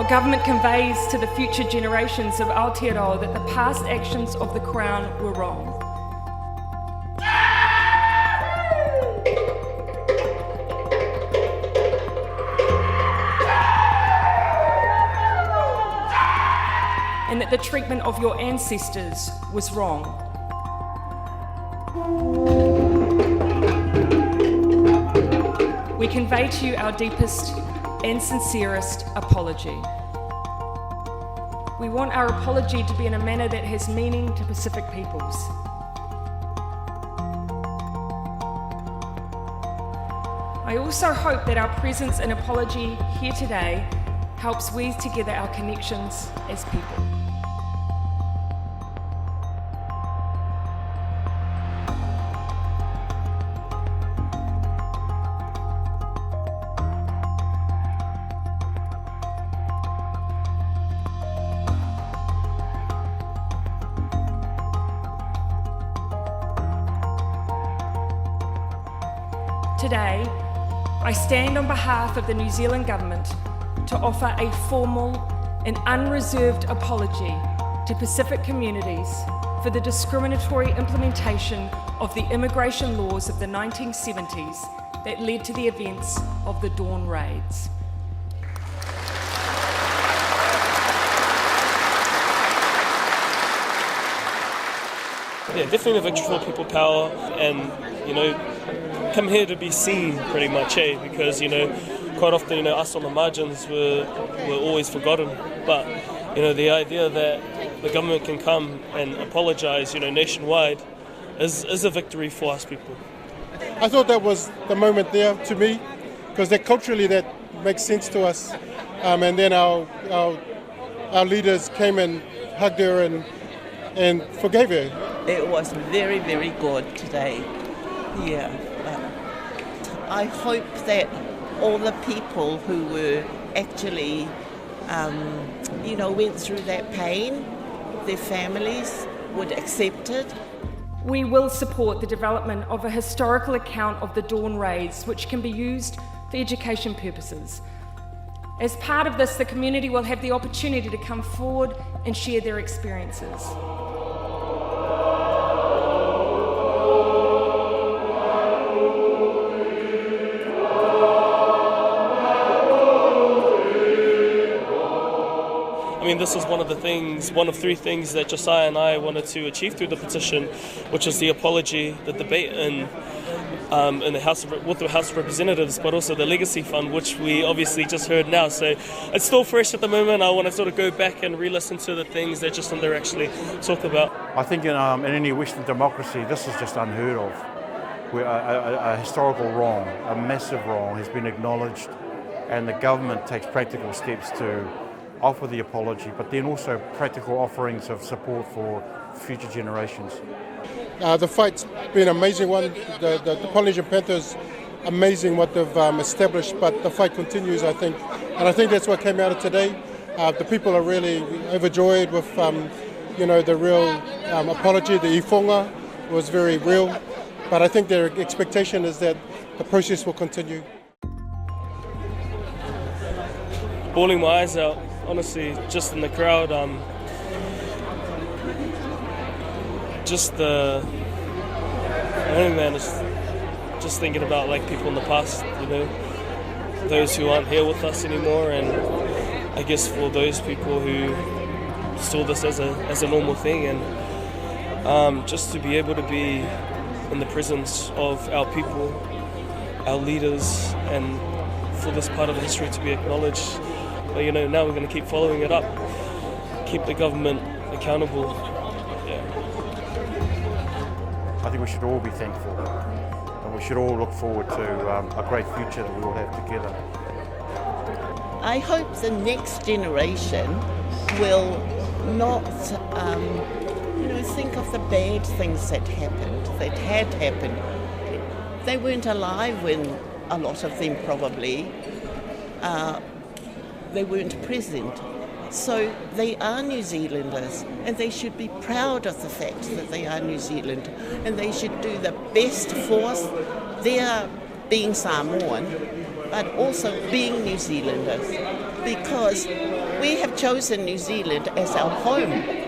Our government conveys to the future generations of Aotearoa that the past actions of the Crown were wrong. And that the treatment of your ancestors was wrong. We convey to you our deepest and sincerest apology. We want our apology to be in a manner that has meaning to Pacific peoples. I also hope that our presence and apology here today helps weave together our connections as people. Today, I stand on behalf of the New Zealand Government to offer a formal and unreserved apology to Pacific communities for the discriminatory implementation of the immigration laws of the 1970s that led to the events of the Dawn Raids. Yeah, definitely a victory for people power, and come here to be seen pretty much, because quite often us on the margins we're always forgotten, but the idea that the government can come and apologise nationwide is a victory for us people. I thought that was the moment there to me, because culturally that makes sense to us, and then our leaders came and hugged her and forgave her. It was very, very good today. Yeah. I hope that all the people who were actually, went through that pain, their families would accept it. We will support the development of a historical account of the Dawn Raids, which can be used for education purposes. As part of this, the community will have the opportunity to come forward and share their experiences. I mean, this is one of three things that Josiah and I wanted to achieve through the petition, which is the apology, the debate in the House with the House of Representatives, but also the Legacy Fund, which we obviously just heard now. So it's still fresh at the moment. I want to sort of go back and re-listen to the things that Jacinda actually talked about. I think in any Western democracy, this is just unheard of. Where a historical wrong, a massive wrong, has been acknowledged, and the government takes practical steps to offer the apology, but then also practical offerings of support for future generations. The fight's been an amazing one. The Polynesian Panthers, amazing what they've established, but the fight continues, I think. And I think that's what came out of today. The people are really overjoyed with, the real apology. The iwhonga was very real, but I think their expectation is that the process will continue. Bawling my eyes out, honestly, just in the crowd. Just thinking about people in the past, those who aren't here with us anymore, and I guess for those people who saw this as a normal thing, and just to be able to be in the presence of our people, our leaders, and for this part of history to be acknowledged. But now we're going to keep following it up, keep the government accountable. Yeah. I think we should all be thankful, and we should all look forward to a great future that we all have together. I hope the next generation will not, think of the bad things that had happened. They weren't alive when a lot of them probably. They weren't present. So they are New Zealanders, and they should be proud of the fact that they are New Zealand, and they should do the best for their being Samoan, but also being New Zealanders, because we have chosen New Zealand as our home.